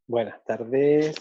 Buenas tardes.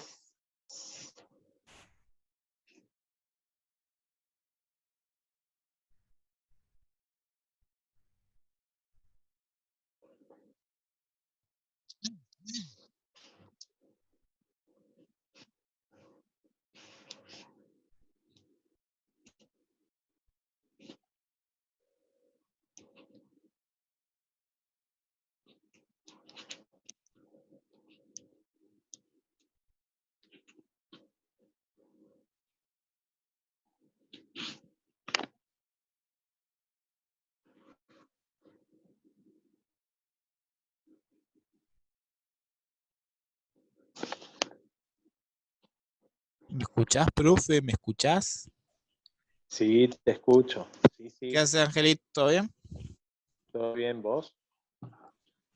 ¿Me escuchás, profe? ¿Me escuchás? Sí, te escucho. Sí, ¿Qué sí, hace, Angelito? ¿Todo bien? todo bien, vos.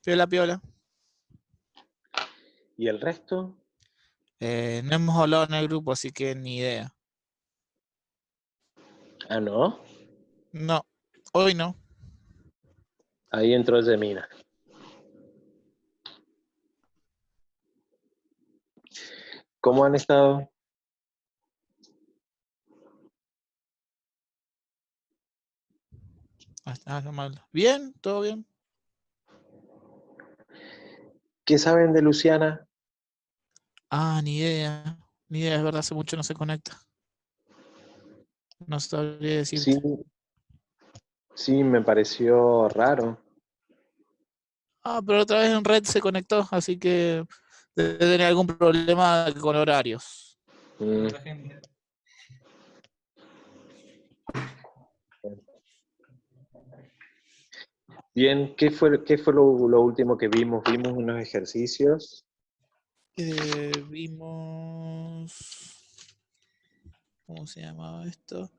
Piola, piola. ¿Y el resto? No hemos hablado en el grupo, así que ni idea. Ah, no. No, hoy no. Ahí entró Gemina. ¿Cómo han estado? No me habla. Bien, todo bien. ¿Qué saben de Luciana? Ah, ni idea. Ni idea, es verdad, hace mucho no se conecta. No sabría Sí, decirte. sí, me pareció raro. Ah, pero otra vez en red se conectó, así que debe tener algún problema con horarios. Mm, Otra gente. Bien, ¿qué fue lo último que vimos? Vimos unos ejercicios. Vimos. ¿Cómo se llamaba esto?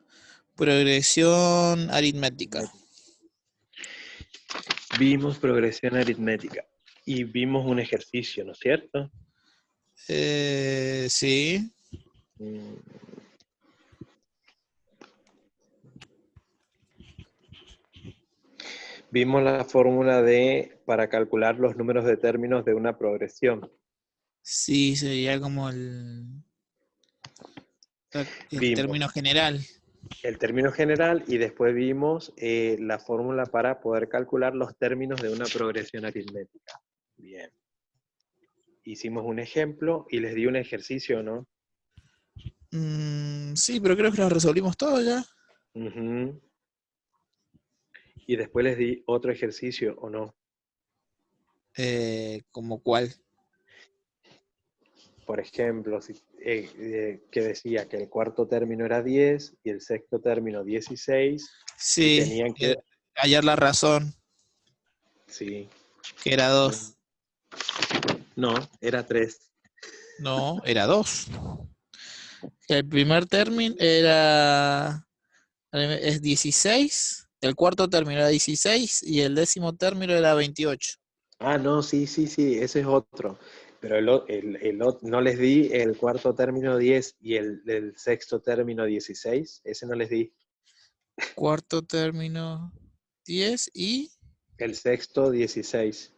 Progresión aritmética. Vimos progresión aritmética. Y vimos un ejercicio, ¿no es cierto? Sí. Mm, Vimos la fórmula para calcular los números de términos de una progresión. Sí, sería como el Vimos término general. el término general y después vimos la fórmula para poder calcular los términos de una progresión aritmética. Bien. Hicimos un ejemplo y les di un ejercicio, ¿no? Sí, pero creo que lo resolvimos todo ya. Ujú. Y después les di otro ejercicio, ¿o no? ¿Como cuál? Por ejemplo, que decía que el cuarto término era 10 y el sexto término 16 y Sí, tenían que, hallar la razón, sí, que era 2. no, era 3. No, era 2. El primer término es 16, el cuarto término era 16 y el décimo término era 28. Ah, no, sí, sí, sí, ese es otro. Pero no les di el cuarto término 10 y el sexto término 16. Ese no les di. Cuarto término 10 y... El sexto 16.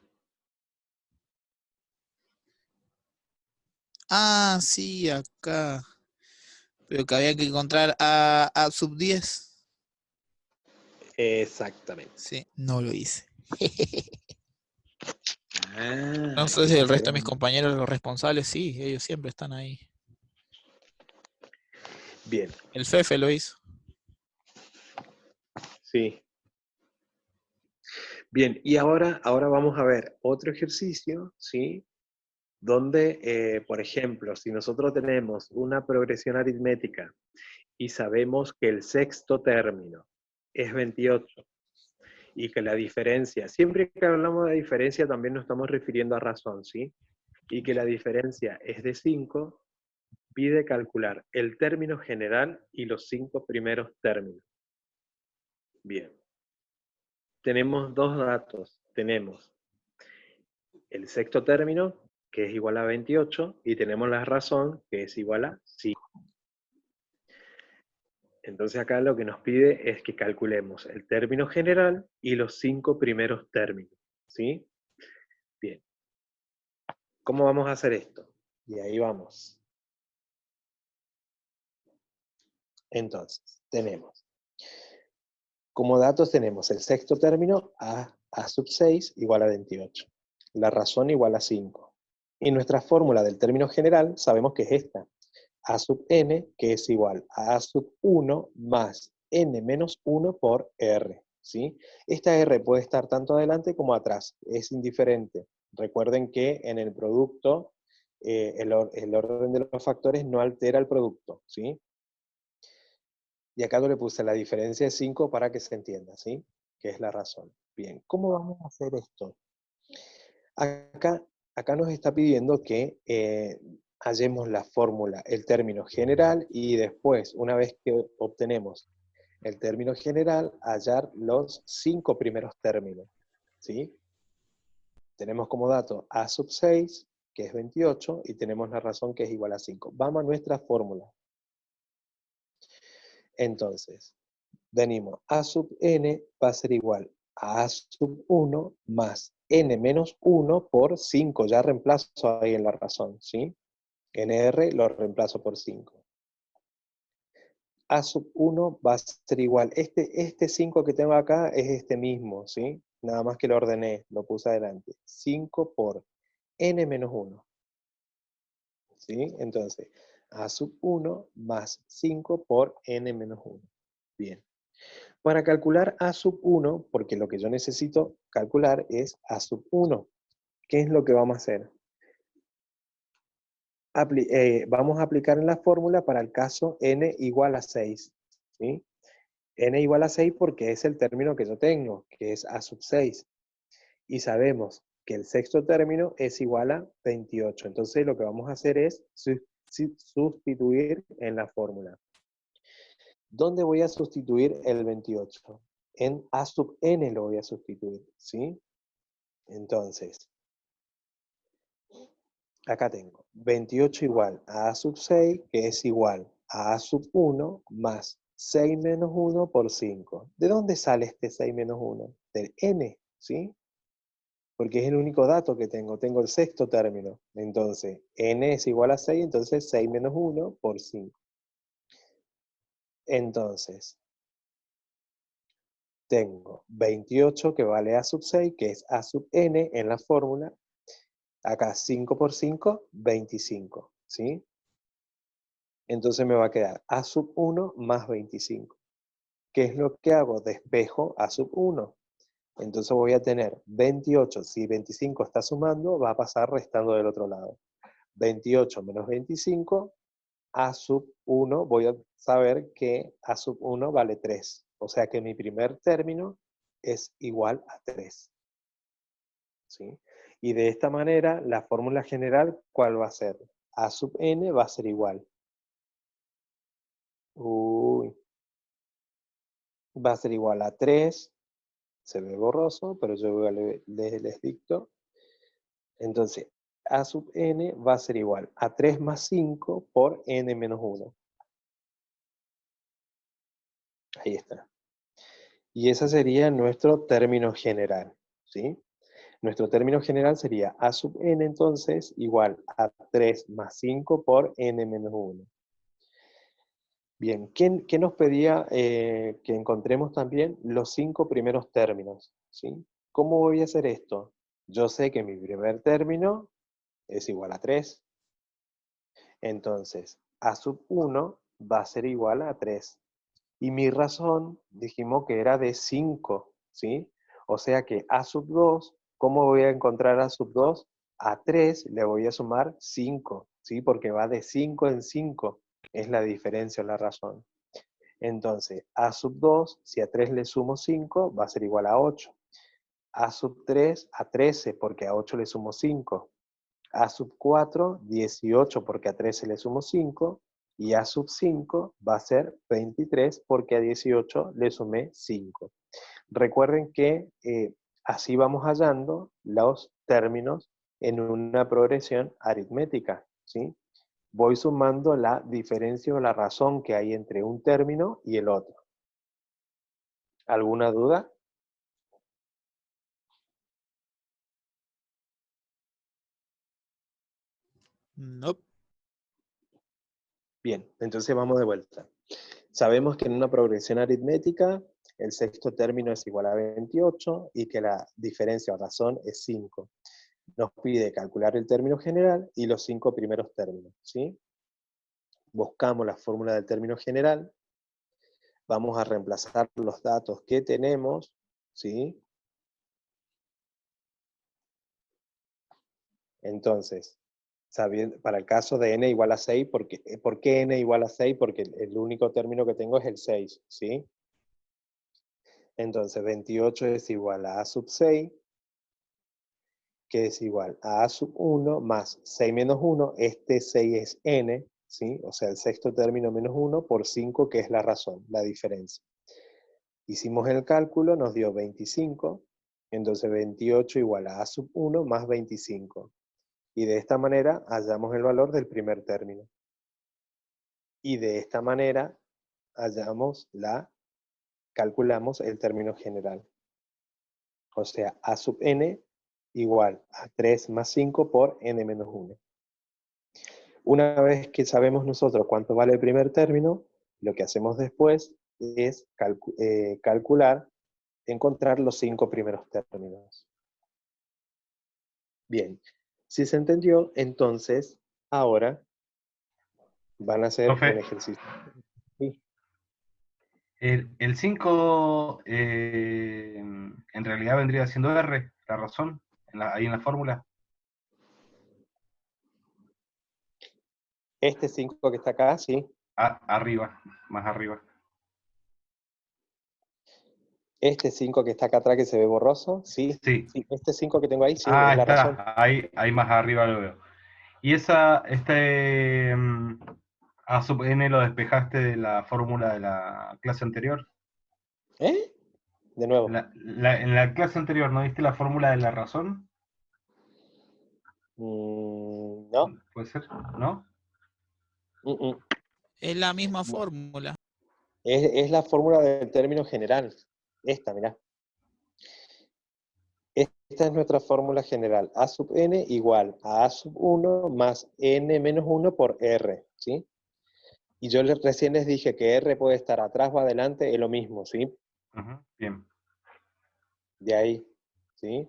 Ah, sí, acá. Pero que había que encontrar a sub 10. Exactamente. Sí, no lo hice. Ah, No sé qué si el resto de mis excelente. compañeros, los responsables, sí, ellos siempre están ahí. Bien, El Fefe lo hizo. sí. Bien, y ahora vamos a ver otro ejercicio, ¿sí? Donde, por ejemplo, si nosotros tenemos una progresión aritmética y sabemos que el sexto término es 28 y que la diferencia, siempre que hablamos de diferencia también nos estamos refiriendo a razón, ¿sí? Y que la diferencia es de 5, pide calcular el término general y los 5 primeros términos. Bien, tenemos dos datos. Tenemos el sexto término, que es igual a 28, y tenemos la razón, que es igual a 5. Entonces acá lo que nos pide es que calculemos el término general y los 5 primeros términos, ¿sí? Bien. ¿Cómo vamos a hacer esto? Y ahí vamos. Entonces, tenemos, como datos tenemos el sexto término, a sub 6 igual a 28. La razón igual a 5. Y nuestra fórmula del término general sabemos que es esta. A sub n, que es igual a sub 1 más n menos 1 por r. ¿Sí? Esta r puede estar tanto adelante como atrás, es indiferente. Recuerden que en el producto el orden de los factores no altera el producto. ¿Sí? Y acá yo le puse la diferencia de 5 para que se entienda, ¿sí? Que es la razón. Bien, ¿cómo vamos a hacer esto? Acá nos está pidiendo que hallemos la fórmula, el término general, y después, una vez que obtenemos el término general, hallar los 5 primeros términos, ¿sí? Tenemos como dato a sub 6, que es 28, y tenemos la razón que es igual a 5. Vamos a nuestra fórmula. Entonces, venimos, a sub n va a ser igual a sub 1 más n menos 1 por 5. Ya reemplazo ahí en la razón, ¿sí? nr lo reemplazo por 5. A sub 1 va a ser igual. Este 5 que tengo acá es este mismo, ¿sí? Nada más que lo ordené, lo puse adelante. 5 por n menos 1. ¿Sí? Entonces, a sub 1 más 5 por n menos 1. Bien. Para calcular a sub 1, porque lo que yo necesito calcular es a sub 1. ¿Qué es lo que vamos a hacer? Vamos a aplicar en la fórmula para el caso n igual a 6. ¿Sí? N igual a 6 porque es el término que yo tengo, que es a sub 6. Y sabemos que el sexto término es igual a 28. Entonces lo que vamos a hacer es sustituir en la fórmula. ¿Dónde voy a sustituir el 28? En a sub n lo voy a sustituir, ¿sí? Entonces, acá tengo 28 igual a sub 6, que es igual a sub 1 más 6 menos 1 por 5. ¿De dónde sale este 6 menos 1? Del n, ¿sí? Porque es el único dato que tengo. Tengo el sexto término. Entonces, n es igual a 6, entonces 6 menos 1 por 5. Entonces, tengo 28 que vale a sub 6, que es a sub n en la fórmula. Acá 5 por 5, 25, ¿sí? Entonces me va a quedar a sub 1 más 25. ¿Qué es lo que hago? Despejo a sub 1. Entonces voy a tener 28, si 25 está sumando, va a pasar restando del otro lado. 28 menos 25, a sub 1, voy a saber que a sub 1 vale 3. O sea que mi primer término es igual a 3. ¿Sí? Y de esta manera, la fórmula general, ¿cuál va a ser? A sub n va a ser igual. Va a ser igual a 3. Se ve borroso, pero yo les dicto. Entonces, a sub n va a ser igual a 3 más 5 por n menos 1. Ahí está. Y ese sería nuestro término general, ¿sí? Nuestro término general sería a sub n entonces igual a 3 más 5 por n menos 1. Bien, ¿qué nos pedía que encontremos también los 5 primeros términos? ¿Sí? ¿Cómo voy a hacer esto? Yo sé que mi primer término es igual a 3. Entonces, a sub 1 va a ser igual a 3. Y mi razón, dijimos que era de 5, ¿sí? O sea que a sub 2, ¿cómo voy a encontrar a sub 2? A 3 le voy a sumar 5, ¿sí? Porque va de 5 en 5, es la diferencia o la razón. Entonces, a sub 2, si a 3 le sumo 5, va a ser igual a 8. A sub 3, a 13, porque a 8 le sumo 5. A sub 4, 18, porque a 13 le sumo 5. Y a sub 5 va a ser 23, porque a 18 le sumé 5. Recuerden que así vamos hallando los términos en una progresión aritmética, ¿sí? Voy sumando la diferencia o la razón que hay entre un término y el otro. ¿Alguna duda? Nope. Bien, entonces vamos de vuelta. Sabemos que en una progresión aritmética el sexto término es igual a 28 y que la diferencia o razón es 5. Nos pide calcular el término general y los 5 primeros términos, ¿sí? Buscamos la fórmula del término general, vamos a reemplazar los datos que tenemos, ¿sí? Entonces, para el caso de n igual a 6, ¿por qué n igual a 6? Porque el único término que tengo es el 6, ¿sí? Entonces, 28 es igual a sub 6, que es igual a sub 1 más 6 menos 1, este 6 es n, ¿sí? O sea, el sexto término menos 1 por 5, que es la razón, la diferencia. Hicimos el cálculo, nos dio 25, entonces 28 igual a sub 1 más 25. Y de esta manera hallamos el valor del primer término. Y de esta manera calculamos el término general. O sea, a sub n igual a 3 más 5 por n menos 1. Una vez que sabemos nosotros cuánto vale el primer término, lo que hacemos después es calcular, encontrar los 5 primeros términos. Bien, si se entendió, entonces ahora van a hacer un Profe, ejercicio. Sí. el 5 en realidad vendría siendo R, la razón, ahí en la fórmula. Este 5 que está acá, sí. Arriba, más arriba. Este 5 que está acá atrás que se ve borroso, sí. Sí. Sí. Este 5 que tengo ahí, sí, es la razón. Está, ahí más arriba lo veo. Y A sub n lo despejaste de la fórmula de la clase anterior. ¿Eh? De nuevo. En la clase anterior, ¿no viste la fórmula de la razón? No. ¿Puede ser? ¿No? Es la misma No. fórmula. Es la fórmula del término general. Esta, mirá. Esta es nuestra fórmula general. A sub n igual a sub 1 más n menos 1 por r, ¿sí? Y yo recién les dije que r puede estar atrás o adelante, es lo mismo, ¿sí? Bien. De ahí, ¿sí?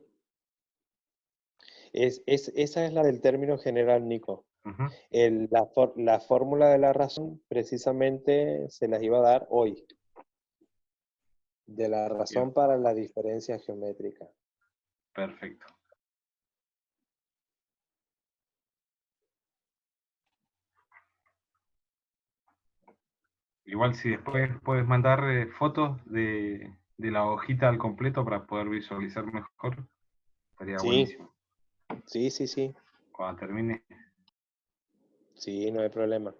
Esa es la del término general, Nico. La fórmula de la razón precisamente se las iba a dar hoy. De la razón Bien. para la diferencia geométrica. Perfecto. Igual si después puedes mandar fotos de la hojita al completo para poder visualizar mejor, estaría Sí, buenísimo. sí. Cuando termine. Sí, no hay problema.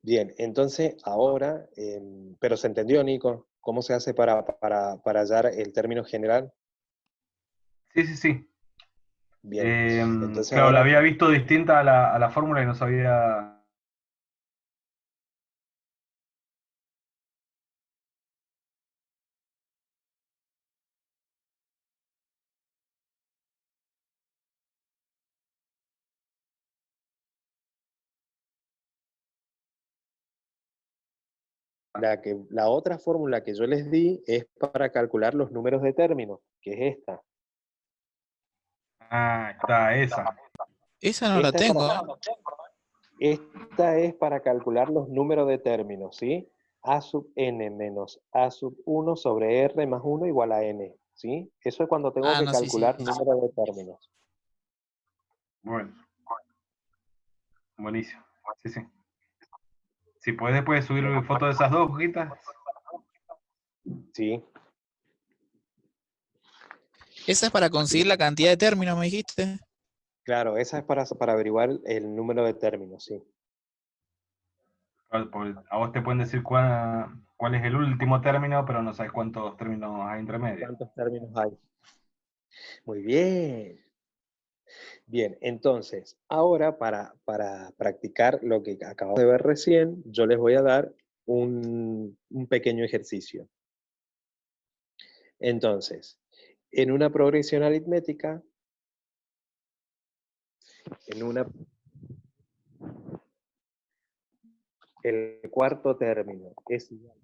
Bien, entonces ahora, pero se entendió, Nico, cómo se hace para hallar el término general. Sí. Bien, entonces Claro, la ahora, había visto distinta a la fórmula y no sabía. la otra fórmula que yo les di es para calcular los números de términos, que es esta. Está esa. Esa no la Esta es tengo. Esta es para calcular los números de términos, ¿sí? A sub n menos a sub 1 sobre r más 1 igual a n, ¿sí? Eso es cuando tengo Ah, que no, sí. calcular números de términos. Bueno. Buenísimo. Sí. Si puedes subir fotos de esas dos hojitas. Sí, Esa es para conseguir la cantidad de términos, me dijiste. claro, esa es para averiguar el número de términos, sí. A vos te pueden decir cuál es el último término, pero no sabes cuántos términos hay entre medio. ¿Cuántos términos hay? Muy bien. Bien, entonces, ahora para practicar lo que acabamos de ver recién, yo les voy a dar un pequeño ejercicio. Entonces, en una progresión aritmética, en una... El cuarto término es igual.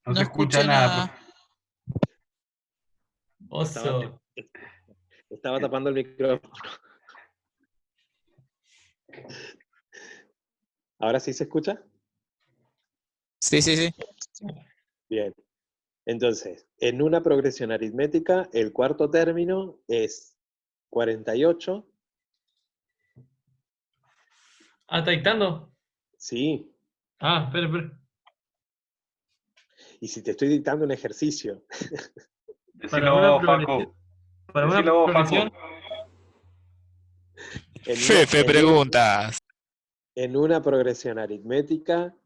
No No se escucha escuché nada. nada. Oso. Estaba tapando el micrófono. ¿Ahora sí se escucha? Sí, sí, sí. Bien. Entonces, en una progresión aritmética, el cuarto término es 48. Ah, ¿está dictando? Sí. Ah, espera. Y si te estoy dictando un ejercicio. Para una Decilo, Facu. Para una Decilo vos, Facu. progresión, Fefe preguntas. En una progresión aritmética,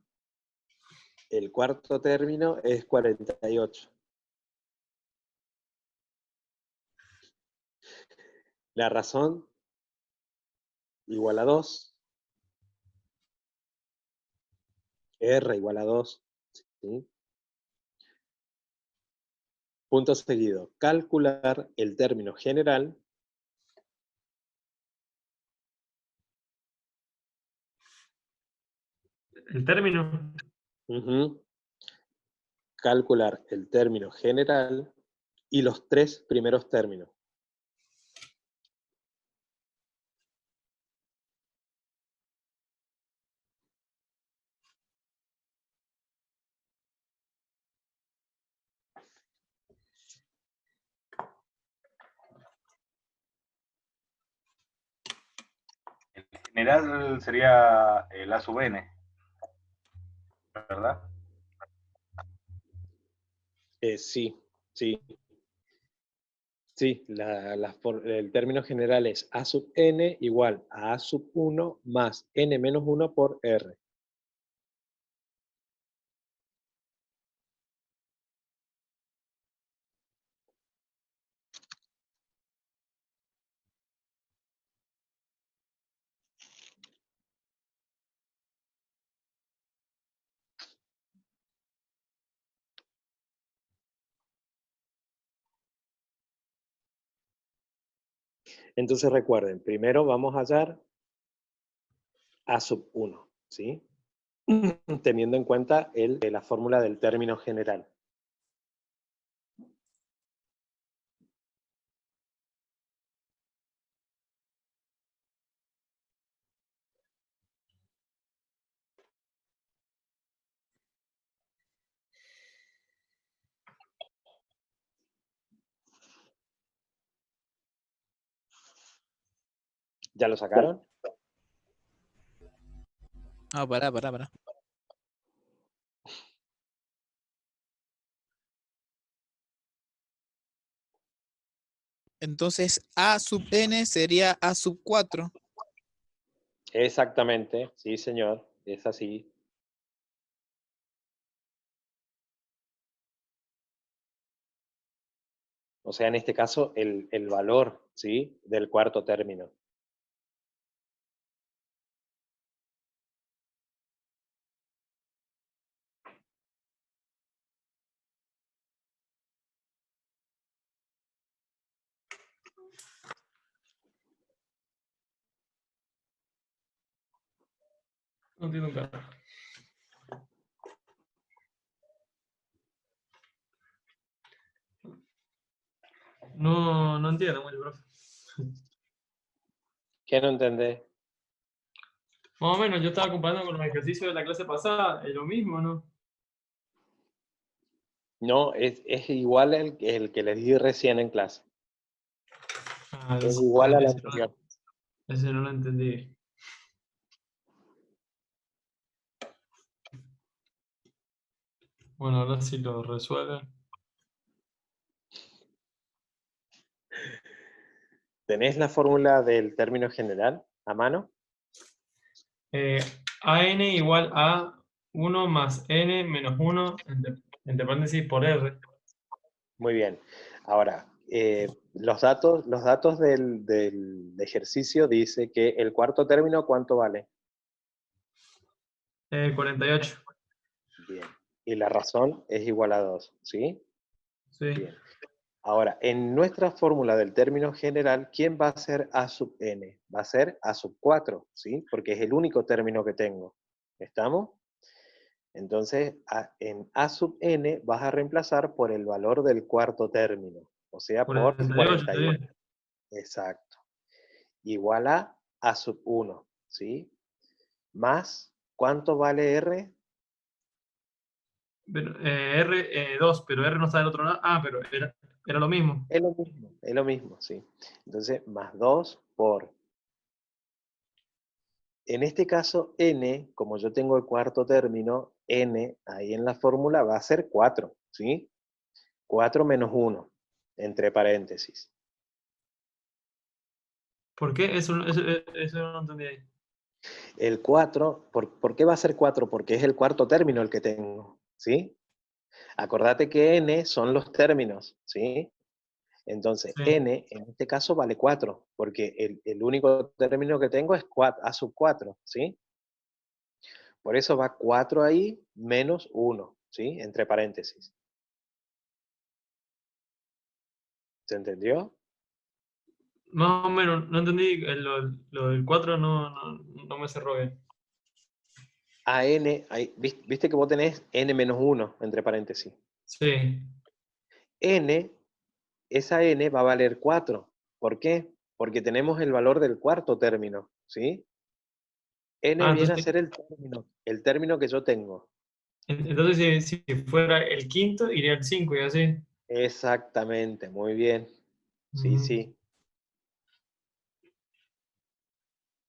el cuarto término es 48. La razón igual a 2. R igual a 2. ¿Sí? Punto seguido. Calcular el término general. el término. Calcular el término general y los 3 primeros términos. El general sería el A sub n, ¿verdad? Sí, sí. Sí, el término general es A sub n igual a A sub 1 más n menos 1 por R. Entonces recuerden, primero vamos a hallar A sub 1, ¿sí? Teniendo en cuenta la fórmula del término general. ¿Ya lo sacaron? No, pará. Entonces, A sub n sería A sub 4. Exactamente, sí señor, es así. O sea, en este caso, el valor, ¿sí? Del cuarto término. No entiendo un carajo. No entiendo mucho, profe. ¿Qué no entendés? Más o menos, yo estaba comparando con los ejercicios de la clase pasada, es lo mismo, ¿no? No, es igual el que les di recién en clase. Ah, Es igual a la ese anterior. ese no lo entendí. Bueno, ahora sí lo resuelven. ¿Tenés la fórmula del término general a mano? AN igual a 1 más N menos 1 entre paréntesis por R. Muy bien. Ahora, los datos del ejercicio dice que el cuarto término, ¿cuánto vale? 48. Bien. Y la razón es igual a 2, ¿sí? Sí. Bien. Ahora, en nuestra fórmula del término general, ¿quién va a ser a sub n? Va a ser a sub 4, ¿sí? Porque es el único término que tengo. ¿Estamos? Entonces, en a sub n vas a reemplazar por el valor del cuarto término, o sea, por 48, 48. está bien. Exacto. Igual a sub 1, ¿sí? Más, ¿cuánto vale r? Pero, R, 2, pero R no está del otro lado. Ah, pero era lo mismo. Es lo mismo, sí. Entonces, más 2 por... En este caso, n, como yo tengo el cuarto término, n ahí en la fórmula va a ser 4, ¿sí? 4 menos 1, entre paréntesis. ¿Por qué? Eso no entendí ahí. El 4, ¿por qué va a ser 4? Porque es el cuarto término el que tengo, ¿sí? Acordate que n son los términos, ¿sí? Entonces, Sí. n en este caso vale 4, porque el único término que tengo es a sub 4, ¿sí? Por eso va 4 ahí menos 1, ¿sí? Entre paréntesis. ¿Se entendió? Más o menos, no entendí. Lo del 4 no me cerró bien. A n, viste que vos tenés n menos 1, entre paréntesis. Sí. N, esa n va a valer 4. ¿Por qué? Porque tenemos el valor del cuarto término, ¿sí? N Ah, viene a entonces, ser el término que yo tengo. si fuera el quinto, iría el 5 y así. Exactamente, muy bien. Sí, Ujú. sí.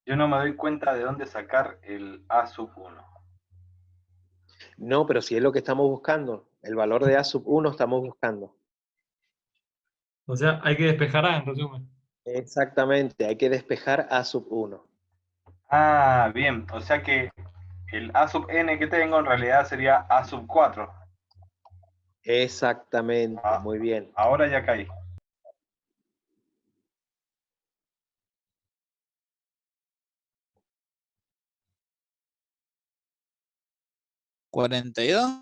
Yo no me doy cuenta de dónde sacar el A sub 1. No, pero si es lo que estamos buscando. El valor de A sub 1 estamos buscando. O sea, hay que despejar A, en resumen. Exactamente, hay que despejar A sub 1. Ah, bien. O sea que el A sub n que tengo en realidad sería A sub 4. Exactamente, Ah, muy bien. ahora ya caí. ¿42?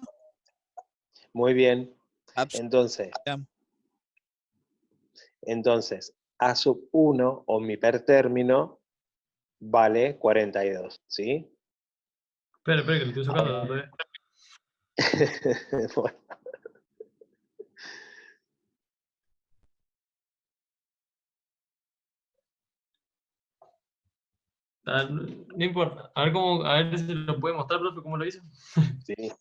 Muy bien. Absolutamente. Entonces, A sub 1 o mi pertérmino vale 42, ¿sí? Espera, que lo estoy sacando todavía. Bueno, Ah, no importa. A ver si lo puede mostrar, profe, cómo lo hizo. sí.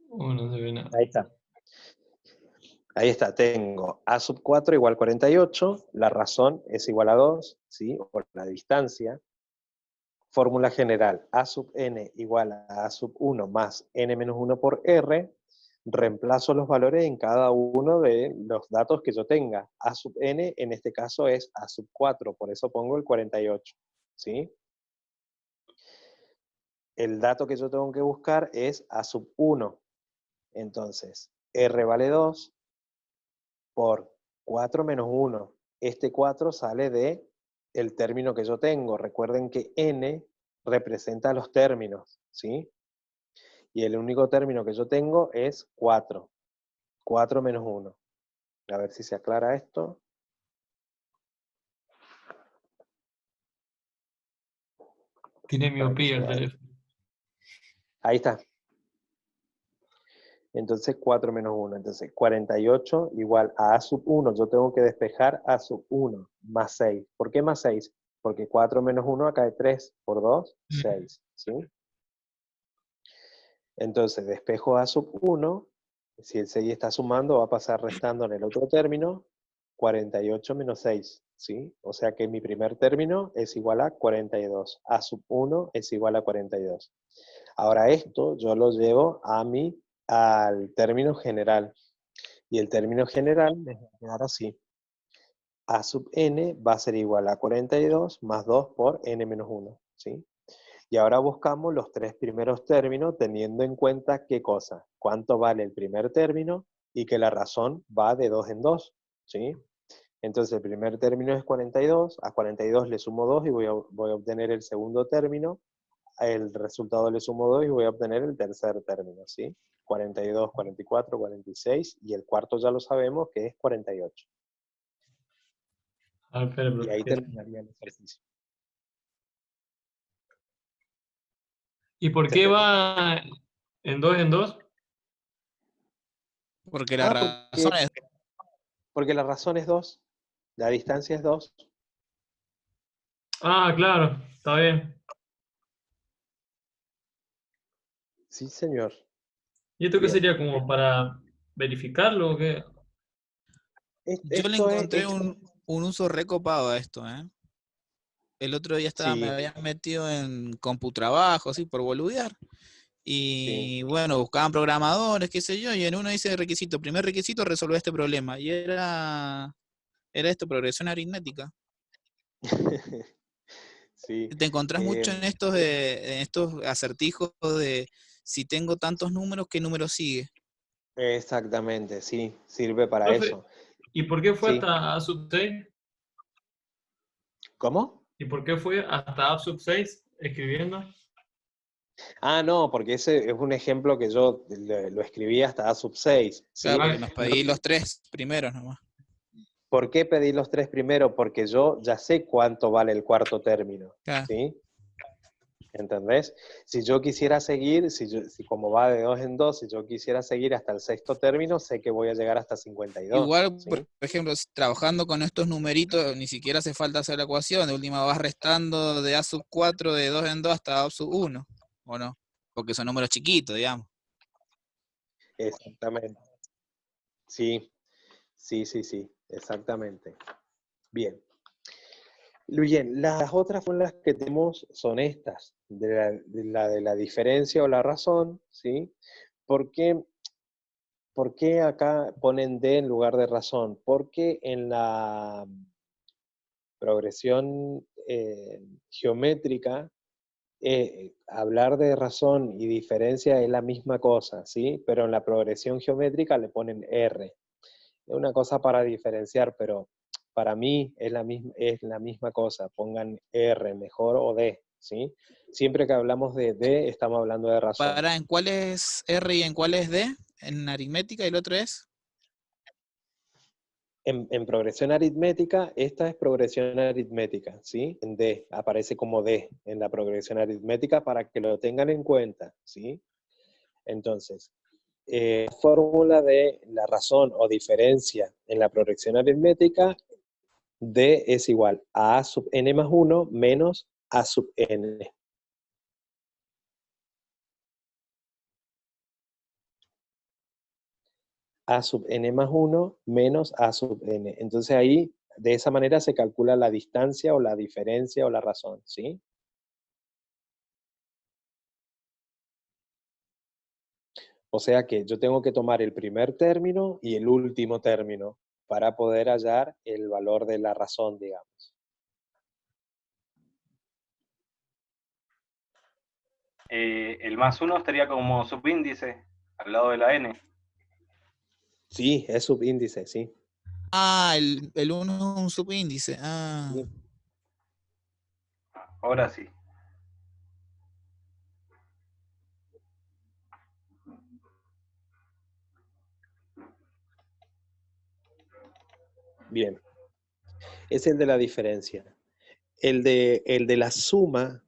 No se ve nada. Ahí está. Ahí está, tengo A sub 4 igual 48, la razón es igual a 2, ¿sí? Por la distancia. Fórmula general, A sub n igual a sub 1 más n menos 1 por r. Reemplazo los valores en cada uno de los datos que yo tenga. A sub n en este caso es A sub 4, por eso pongo el 48, ¿sí? El dato que yo tengo que buscar es A sub 1. Entonces, r vale 2 por 4 menos 1. Este 4 sale de el término que yo tengo. Recuerden que n representa los términos, ¿sí? Y el único término que yo tengo es 4. 4 menos 1. A ver si se aclara esto. Tiene Para que se miopía el vea. teléfono. Ahí está. Entonces 4 menos 1. Entonces 48 igual a A sub 1. Yo tengo que despejar A sub 1 más 6. ¿Por qué más 6? Porque 4 menos 1 acá es 3 por 2, 6. ¿Sí? Entonces despejo A sub 1. Si el 6 está sumando, va a pasar restando en el otro término 48 menos 6. ¿Sí? O sea que mi primer término es igual a 42. A sub 1 es igual a 42. Ahora esto yo lo llevo al término general. Y el término general me va a quedar así. A sub n va a ser igual a 42 más 2 por n menos 1. ¿Sí? Y ahora buscamos los tres primeros términos teniendo en cuenta qué cosa. Cuánto vale el primer término y que la razón va de 2 en 2. ¿Sí? Entonces el primer término es 42, a 42 le sumo 2 y voy a obtener el segundo término, el resultado le sumo 2 y voy a obtener el tercer término, ¿sí? 42, 44, 46, y el cuarto ya lo sabemos que es 48. A ver, espera, Y profe, ahí ¿qué? terminaría el ejercicio. ¿Y por ¿Se qué entendió? va en dos en dos? Porque la razón es Porque la razón es 2, la distancia es 2. Ah, claro, está bien. Sí, señor. ¿Y esto qué Bien. sería como para verificarlo o qué? Yo le Esto es, encontré un uso recopado a esto, ¿eh? El otro día me sí, había metido en CompuTrabajo, así, por boludear. sí. Y bueno, buscaban programadores, qué sé yo, y en uno dice requisito, primer requisito, resolver este problema. Y era esto, progresión aritmética. Sí. Te encontrás mucho en en estos acertijos de si tengo tantos números, ¿qué número sigue? Exactamente, sí, sirve para Profe, eso. ¿y por qué fue Sí. hasta A sub 6? ¿Cómo? ¿Y por qué fue hasta A sub 6 escribiendo? Ah, no, porque ese es un ejemplo que yo lo escribí hasta A sub 6, Claro, ¿sí? porque nos pedí los tres primeros nomás. ¿Por qué pedí los 3 primero? Porque yo ya sé cuánto vale el cuarto término, Claro. ¿sí? ¿Entendés? Si yo quisiera seguir, si como va de 2 en 2, si yo quisiera seguir hasta el sexto término, sé que voy a llegar hasta 52, Igual, por ¿sí? ejemplo, trabajando con estos numeritos, ni siquiera hace falta hacer la ecuación. De última vas restando de A sub 4 de 2 en 2 hasta A sub 1, ¿o no? Porque son números chiquitos, digamos. Exactamente. Sí, sí, exactamente. Bien. Bien, las otras fórmulas que tenemos son estas, de la diferencia o la razón, ¿sí? ¿Por qué acá ponen D en lugar de razón? Porque en la progresión geométrica, hablar de razón y diferencia es la misma cosa, ¿sí? Pero en la progresión geométrica le ponen R. Es una cosa para diferenciar, pero para mí es la misma cosa. Pongan R mejor o D, ¿sí? Siempre que hablamos de D, estamos hablando de razón. ¿En cuál es R y en cuál es D? En aritmética y el otro es. En progresión aritmética, esta es progresión aritmética, ¿sí? En D, aparece como D en la progresión aritmética para que lo tengan en cuenta, ¿sí? Entonces, fórmula de la razón o diferencia en la progresión aritmética, D es igual a sub n más 1 menos A sub n. A sub n más 1 menos A sub n. Entonces ahí, de esa manera se calcula la distancia o la diferencia o la razón, ¿sí? O sea que yo tengo que tomar el primer término y el último término para poder hallar el valor de la razón, digamos. El más 1 estaría como subíndice al lado de la n. Sí, es subíndice, sí. Ah, el 1 es un subíndice. Ah. Sí. Ahora sí. Bien. Es el de la diferencia. El de la suma,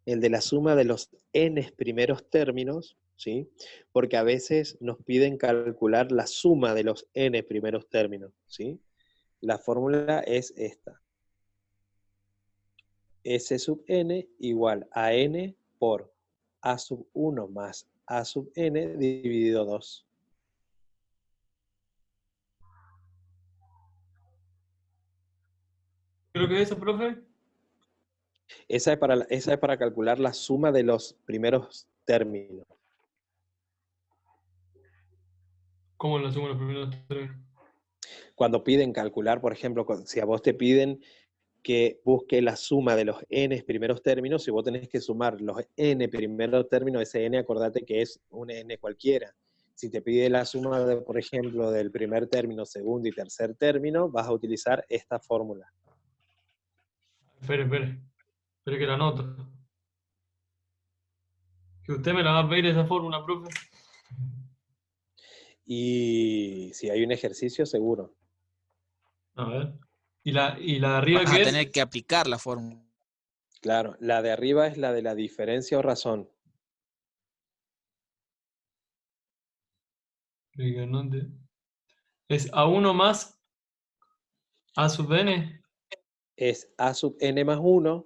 de los n primeros términos, ¿sí? Porque a veces nos piden calcular la suma de los n primeros términos, ¿sí? La fórmula es esta. S sub n igual a n por A sub 1 más A sub n dividido 2. Creo que es eso, profe. Esa es para calcular la suma de los primeros términos. ¿Cómo lo hacemos los primeros términos? Cuando piden calcular, por ejemplo, si a vos te piden que busque la suma de los n primeros términos, si vos tenés que sumar los n primeros términos, ese n, acordate que es un n cualquiera. Si te pide la suma, de, por ejemplo, del primer término, segundo y tercer término, vas a utilizar esta fórmula. Espere que la anoto. Que usted me la va a pedir esa fórmula, profe. Y si hay un ejercicio, seguro. A ver. ¿Y la de arriba Vas qué a es? tener que aplicar la fórmula. Claro, la de arriba es la de la diferencia o razón. Es A1 más A sub n. Es a sub n más 1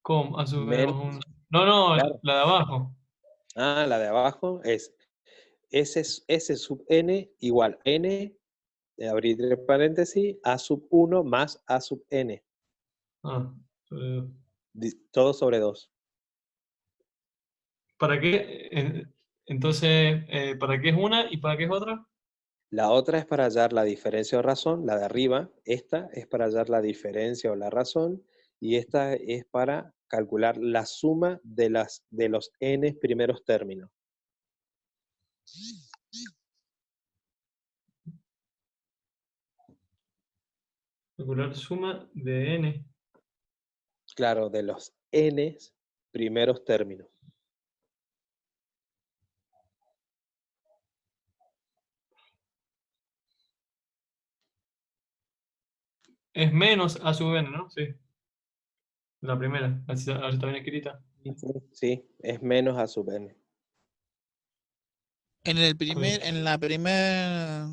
¿Cómo? A sub n menos, más 1. No, claro, la de abajo. la de abajo es S sub n igual n, abrir paréntesis, a sub 1 más a sub n, Ah, todo sobre 2. ¿para qué? Entonces, ¿para qué es una y para qué es otra? La otra es para hallar la diferencia o razón, la de arriba, esta es para hallar la diferencia o la razón, y esta es para calcular la suma de los n primeros términos. Calcular suma de n. Claro, de los n primeros términos. Es menos A sub n, ¿no? Sí. La primera. A ver si está bien escrita. Sí, es menos a sub n. En la primer,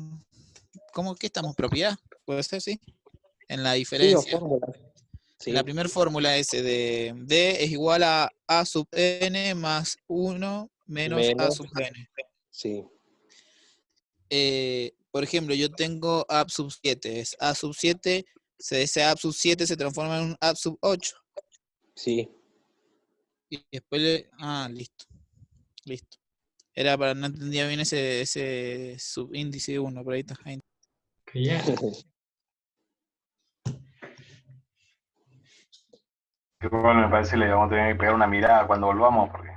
¿cómo que estamos? ¿Propiedad? ¿Puede ser, sí? En la Sí, o diferencia. fórmula. En la Sí, primera fórmula ese de D es igual a sub n más 1 menos a menos, sub n. sí, Por ejemplo, yo tengo a sub 7. Es a sub 7, ese a sub 7 se transforma en un a sub 8. sí. Y después listo. Era para, no entendía bien ese subíndice 1, por ahí está. Ahí. Que ya. Que bueno, me parece que le vamos a tener que pegar una mirada cuando volvamos, porque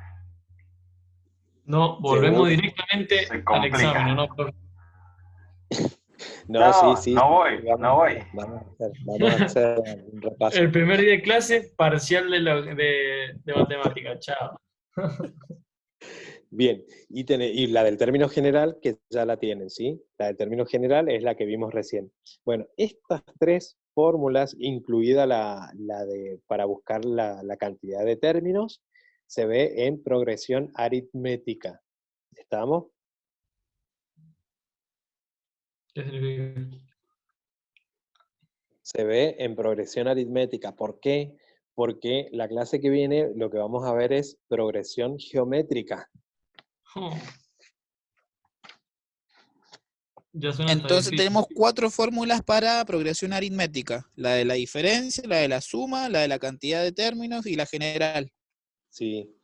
No, volvemos Seguro. directamente se al complica. examen, ¿no? No, sí, sí. No voy, Vamos no voy. vamos a hacer un repaso. El primer día de clase, parcial de matemática. Chao. Bien, y la del término general, que ya la tienen, ¿sí? La del término general es la que vimos recién. Bueno, estas tres fórmulas, incluida para buscar la cantidad de términos, se ve en progresión aritmética. ¿Estamos? ¿Qué significa? Se ve en progresión aritmética. ¿Por qué? Porque la clase que viene lo que vamos a ver es progresión geométrica. Oh. Ya suena hasta Entonces difícil. tenemos 4 fórmulas para progresión aritmética. La de la diferencia, la de la suma, la de la cantidad de términos y la general. Sí.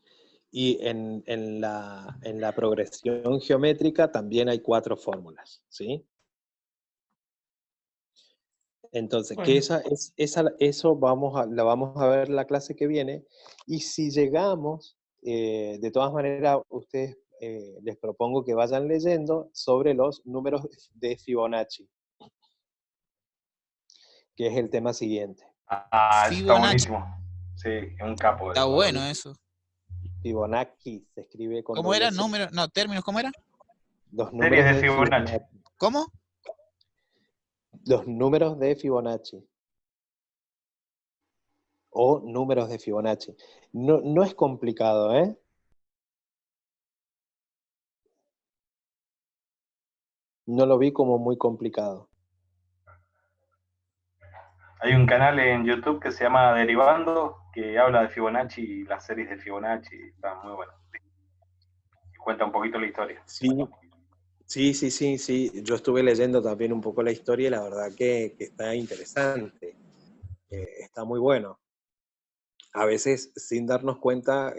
Y en la progresión geométrica también hay 4 fórmulas, ¿sí? Entonces, que Bueno, eso la vamos a ver la clase que viene. Y si llegamos, de todas maneras, ustedes les propongo que vayan leyendo sobre los números de Fibonacci, que es el tema siguiente. Ah, eso está Fibonacci. buenísimo. Sí, es un capo. Está bueno eso. Fibonacci se escribe con ¿Cómo era? doble C. Números, no, términos, ¿cómo era? Los Series números de de Fibonacci. Fibonacci. ¿Cómo? Los números de Fibonacci. O números de Fibonacci. No es complicado, ¿eh? No lo vi como muy complicado. Hay un canal en YouTube que se llama Derivando, que habla de Fibonacci y las series de Fibonacci. Está muy bueno. Y cuenta un poquito la historia. Sí. Yo estuve leyendo también un poco la historia y la verdad que está interesante. Está muy bueno. A veces, sin darnos cuenta,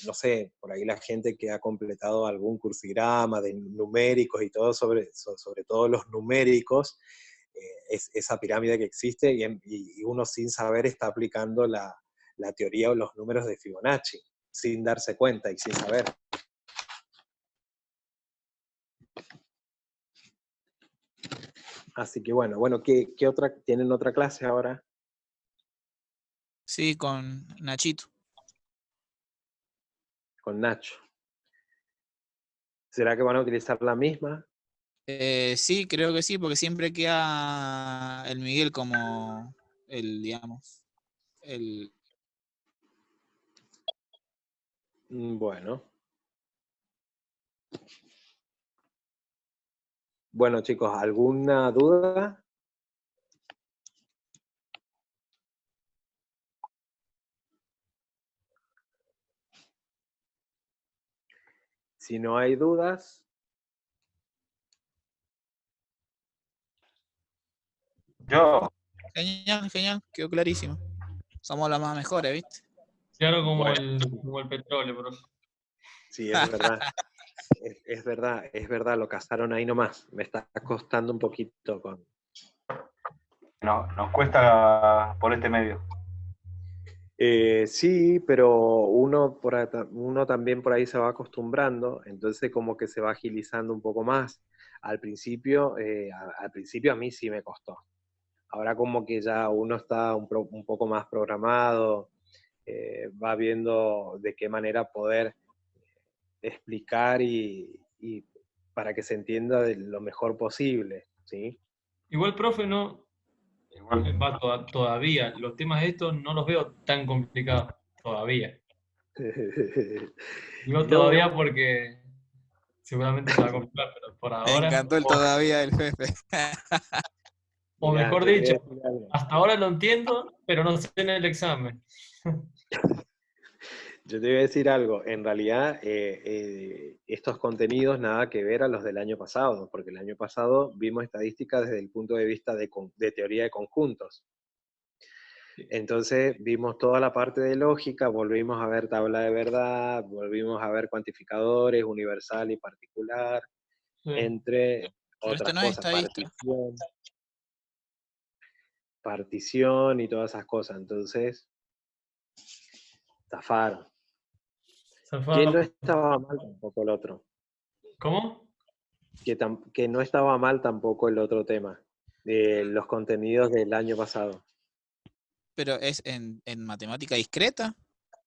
no sé, por ahí la gente que ha completado algún cursigrama de numéricos y todo, sobre todo los numéricos, es esa pirámide que existe y uno sin saber está aplicando la teoría o los números de Fibonacci, sin darse cuenta y sin saber. Así que bueno, ¿qué otra, tienen otra clase ahora? Sí, con Nachito. Con Nacho. ¿Será que van a utilizar la misma? Sí, creo que sí, porque siempre queda el Miguel como el, digamos, el... Bueno. Bueno, chicos, ¿alguna duda? Si no hay dudas, Yo, Genial, genial, quedó clarísimo. Somos las más mejores, ¿viste? Claro como bueno, como el petróleo, profe. sí, es verdad. Es verdad, lo cazaron ahí nomás. Me está costando un poquito con... no, nos cuesta por este medio. Sí, pero uno también por ahí se va acostumbrando, entonces como que se va agilizando un poco más. Al principio a mí sí me costó. Ahora como que ya uno está un poco más programado, va viendo de qué manera poder explicar y para que se entienda de lo mejor posible, ¿sí? Igual, profe, no, Igual, todavía, los temas estos no los veo tan complicados, todavía. Digo todavía No, porque seguramente se va a complicar, pero por Me ahora, encantó el todavía del jefe. o mirá, mejor yo te voy a dicho, decir algo. hasta ahora lo entiendo, pero no sé en el examen. Yo te voy a decir algo, en realidad estos contenidos nada que ver a los del año pasado, porque el año pasado vimos estadística desde el punto de vista de teoría de conjuntos. Entonces vimos toda la parte de lógica, volvimos a ver tabla de verdad, volvimos a ver cuantificadores, universal y particular, Sí. entre Pero esto otras no es cosas, estadística. partición y todas esas cosas. Entonces, zafaron. Que no Zafado. estaba mal tampoco el otro. ¿Cómo? Que no estaba mal tampoco el otro tema, de los contenidos del año pasado. Pero es en matemática discreta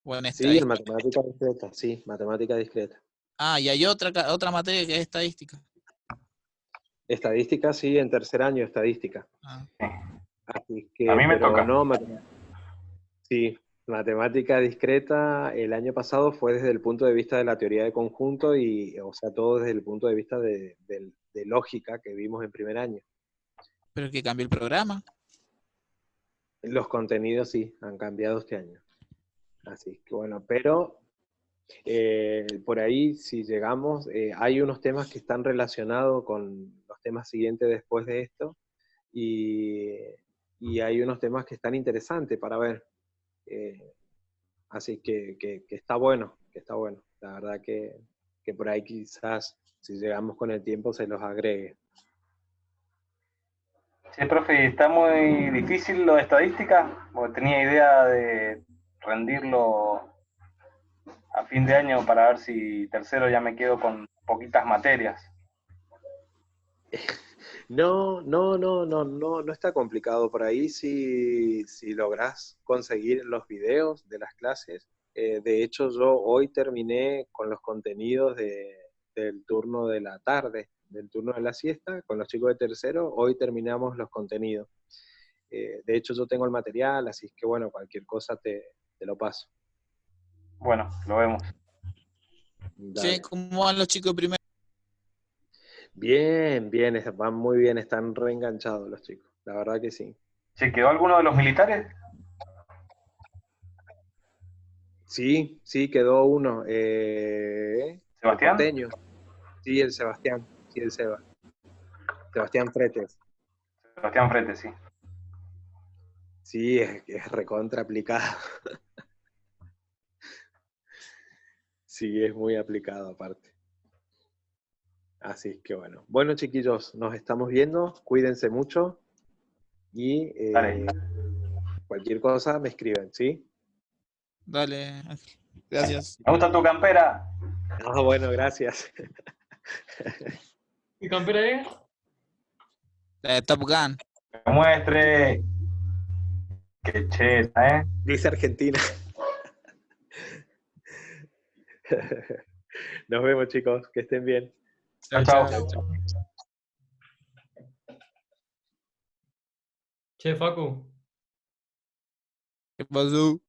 o en Sí, en estadística. matemática discreta, sí, matemática discreta. Ah, y hay otra materia que es estadística. Estadística, sí, en tercer año estadística. Ah, Así a que, mí me pero toca. no, sí, matemática discreta el año pasado fue desde el punto de vista de la teoría de conjunto y, o sea, todo desde el punto de vista de lógica que vimos en primer año. pero que cambió el programa. Los contenidos sí, han cambiado este año. Así que bueno, pero por ahí, si llegamos, hay unos temas que están relacionados con los temas siguientes después de esto y, y hay unos temas que están interesantes para ver. Así que está bueno, que está bueno. La verdad que por ahí quizás, si llegamos con el tiempo, se los agregue. Sí, profe, está muy difícil lo de estadística, porque tenía idea de rendirlo a fin de año para ver si tercero ya me quedo con poquitas materias. No está complicado por ahí si lográs conseguir los videos de las clases. De hecho, yo hoy terminé con los contenidos del turno de la tarde, del turno de la siesta, con los chicos de tercero, hoy terminamos los contenidos. De hecho, yo tengo el material, así que bueno, cualquier cosa te lo paso. Bueno, lo vemos. Che, Dale. ¿cómo van los chicos primero? Bien, bien, van muy bien, están reenganchados los chicos, la verdad que sí. ¿Se quedó alguno de los militares? Sí, sí, quedó uno. El ¿Sebastián? porteño, sí, el Sebastián, sí, el Sebastián Fretes. Sebastián Frete, sí. Sí, es recontra aplicado. Sí, es muy aplicado aparte. Así que bueno. Bueno, chiquillos, nos estamos viendo, cuídense mucho y Dale. cualquier cosa me escriben, ¿sí? Dale, Ángel. Gracias. Me gusta tu campera. Ah, bueno, gracias. ¿Qué campera es? La de Top Gun. Que muestre. Qué cheta, ¿eh? Dice Argentina. Nos vemos, chicos. Que estén bien. Chao, Chao, chao. chao. Che, Facu, ¿Qué pasó?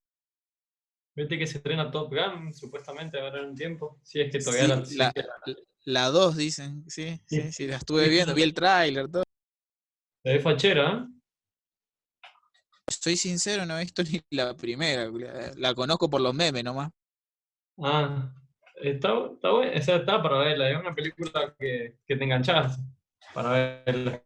viste que se estrena Top Gun, supuestamente ahora en un tiempo. Si es que Sí, todavía la... si es que la 2 dicen, sí, Sí. sí, la estuve viendo, vi el tráiler, todo. se ve fachera, ¿eh? Soy sincero, no he visto ni la primera, la conozco por los memes nomás. Ah, está bueno, o sea, está para verla. Es una película que te enganchas para verla.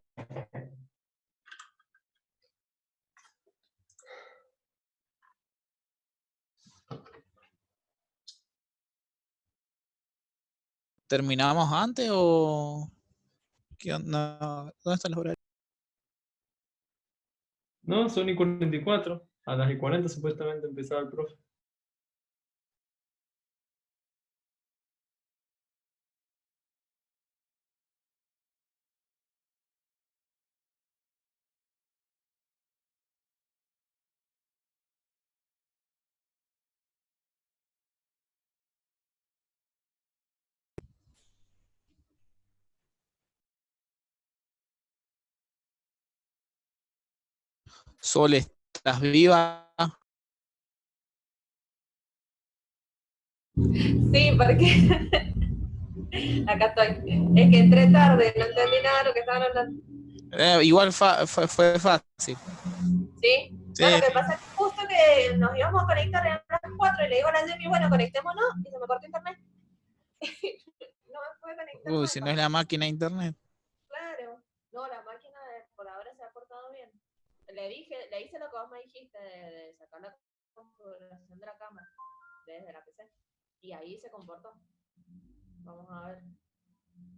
¿Terminamos antes o qué onda? ¿Dónde están los horarios? No, son y 44. A las y 40 supuestamente empezaba el profe. Sol, ¿estás viva? Sí, porque acá estoy. Es que entré tarde, no entendí nada de lo que estaban hablando. Igual fue fácil. ¿Sí? Sí. No, lo que pasa es que justo que nos íbamos a conectar a las 4 y le digo a la Jenny, bueno, conectémonos, y se me cortó internet. No me pude conectar. Uy, si no es la máquina de internet. Claro. No, la máquina por ahora se ha portado bien. Le hice lo que vos me dijiste de sacar la configuración de la cámara desde la PC. Y ahí se comportó. Vamos a ver.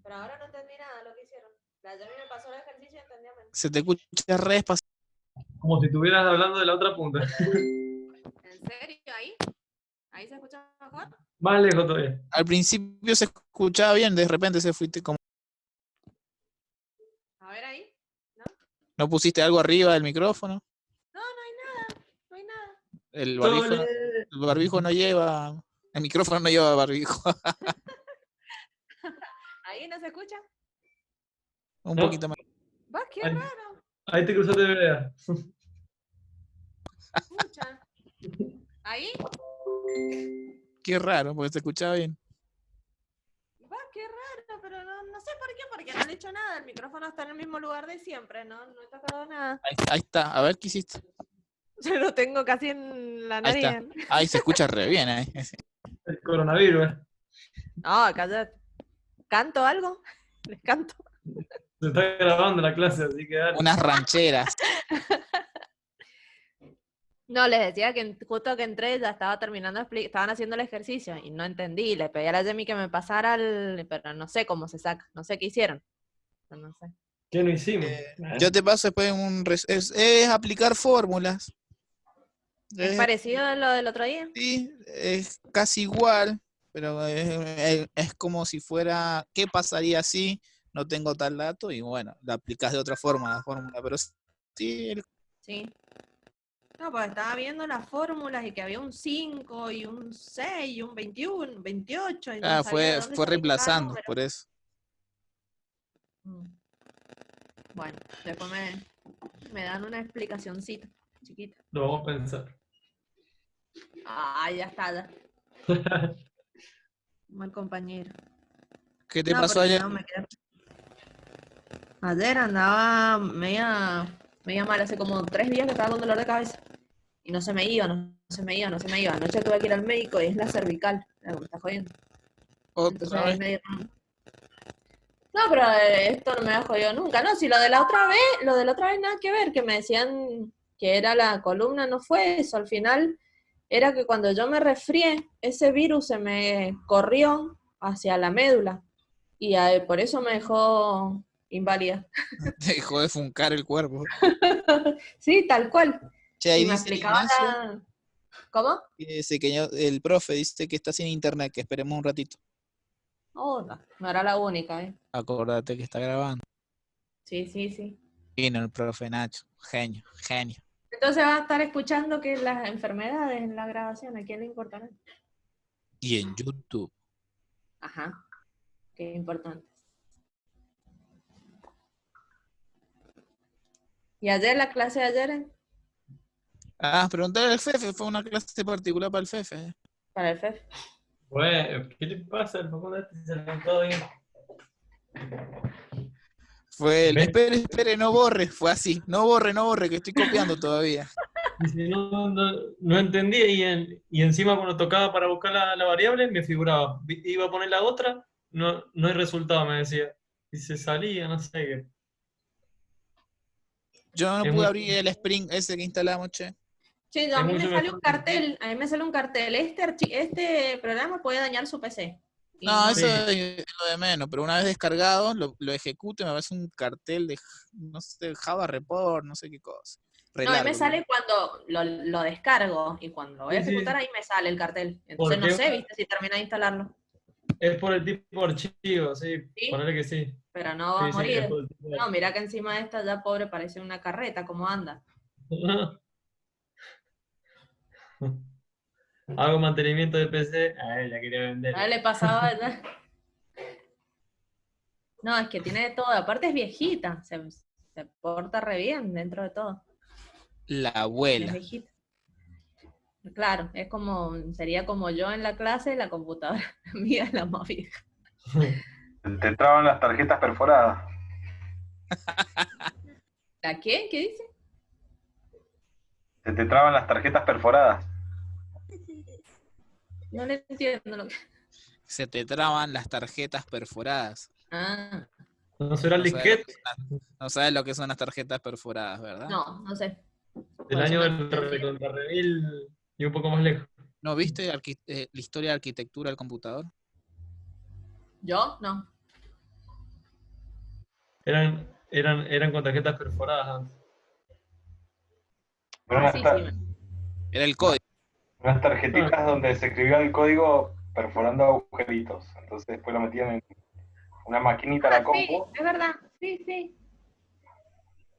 Pero ahora no entendí nada de lo que hicieron. La Jenny me pasó el ejercicio y entendí menos. Se te escucha re despacio. Como si estuvieras hablando de la otra punta. ¿En serio? ¿Ahí? ¿Ahí se escucha mejor? Más lejos todavía. Al principio se escuchaba bien, de repente se fuiste como... A ver ahí. ¿No pusiste algo arriba del micrófono? No, no hay nada. No hay nada. El barbijo no lleva... El micrófono no lleva barbijo. ¿Ahí no se escucha? Un No. poquito más. ¿Vas? Qué Ahí, raro. ahí te cruzaste de vereda. Escucha. ¿Ahí? Qué raro, porque se escuchaba bien. ¿Vas? Qué raro, pero no sé por qué, porque no le he hecho nada. El micrófono está en el mismo lugar de siempre, ¿no? No he tocado nada. Ahí está. A ver, ¿qué hiciste? Yo lo tengo casi en la Ahí nariz. está. Ahí se escucha re bien. Ahí. El coronavirus, ¿eh? No, cállate. ¿Canto algo? Les canto. Se está grabando la clase, así que dale. Unas rancheras. No, les decía que justo que entré ya estaba terminando, estaban haciendo el ejercicio y no entendí. Le pedí a la Jamie que me pasara pero no sé cómo se saca, no sé qué hicieron. No sé. ¿Qué no hicimos? Yo te paso después es aplicar fórmulas. ¿Es parecido a lo del otro día? Sí, es casi igual, pero es como si fuera, ¿qué pasaría si no tengo tal dato? Y bueno, la aplicas de otra forma la fórmula, pero sí. Sí. No, pues estaba viendo las fórmulas y que había un 5 y un 6 y un 21, 28. Y no sabía de dónde Fue salía cada reemplazando, número. por eso. Bueno, después me dan una explicacioncita, chiquita. Lo vamos a pensar. Ah, ya está, ya. Mal compañero. ¿Qué te No, pasó porque ayer? no, ayer andaba media mal, hace como 3 días que estaba con dolor de cabeza. Y no se me iba. Anoche tuve que ir al médico y es la cervical, la que me está jodiendo. Otra vez. No, pero esto no me ha jodido nunca. No, si lo de la otra vez nada que ver, que me decían que era la columna, no fue eso. Al final era que cuando yo me resfrié, ese virus se me corrió hacia la médula. Y por eso me dejó inválida. Dejó de funcar el cuerpo. Sí, tal cual. Che, ahí Y me dice explicaba Ignacio, ¿Cómo? dice que el profe dice que está sin internet, que esperemos un ratito. Oh, no era la única, ¿eh? Acordate que está grabando. Sí. Divino el profe Nacho. Genio, genio. Entonces va a estar escuchando que las enfermedades en la grabación, ¿a quién le importará? Y en YouTube. Ajá, qué importante. ¿Y ayer, la clase de ayer, Preguntarle al Fefe, fue una clase particular para el Fefe. para el FEF? Bueno, ¿qué le pasa? El Facundo este se levantó bien. Fue el, ¿Ves? espere, no borre, fue así, no borre, que estoy copiando todavía. Dice, no entendía y encima cuando tocaba para buscar la variable me figuraba. Iba a poner la otra, no hay resultado, me decía. Y se salía, no sé qué. Yo no Es pude muy, abrir el Spring ese que instalamos, che. Sí, es a mí muy me sale un semejante. cartel, a mí me sale un cartel. Este programa puede dañar su PC. Y No, no, eso Sí. es lo de menos, pero una vez descargado, lo ejecuto y me aparece un cartel de, no sé, Java Report, no sé qué cosa. Re no, a mí me largo. sale cuando lo descargo y cuando lo voy a Sí, sí, ejecutar ahí me sale el cartel. Entonces no porque sé, viste, si termina de instalarlo. es por el tipo de archivo, sí, Sí, ponele que sí. pero no va a Sí, sí, es morir. por el tipo de No, mira que encima de esta ya pobre parece una carreta, ¿cómo anda? Hago mantenimiento de PC, a él la quería A vender. él le pasaba ya. No, es que tiene de todo. Aparte es viejita, se porta re bien dentro de todo. La Es abuela. viejita. Claro, sería como yo en la clase, la computadora mía es la más vieja. Te traban las tarjetas perforadas. ¿La qué? ¿Qué dice? Se te traban las tarjetas perforadas. No le entiendo lo que. Se te traban las tarjetas perforadas. Ah, ¿No será el No sabes lo disquete que no sabes lo que son las tarjetas perforadas, ¿verdad? no sé. del Puede año ser una del mentira. Contrarrevil y un poco más lejos? ¿No viste la historia de arquitectura del computador? ¿Yo? No. Eran con tarjetas perforadas antes. Pero Ah, sí, sí. Era el código. unas tarjetitas donde se escribía el código perforando agujeritos. Entonces después lo metían en una maquinita a Ah, la sí, compu. es verdad. Sí, sí.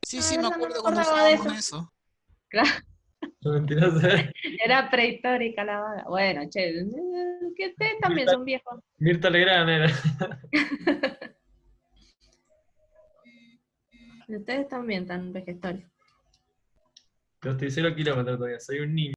Sí, Ah, sí, es me verdad, no me acuerdo cuando acordaba de usábamos eso. eso. Claro, No mentiras. era prehistórica la vaga. Bueno, che, que ustedes también Mirta, son viejos. Mirta Legrand era. Ustedes también están vegetarios. Yo estoy 0 kilómetros todavía, soy un niño.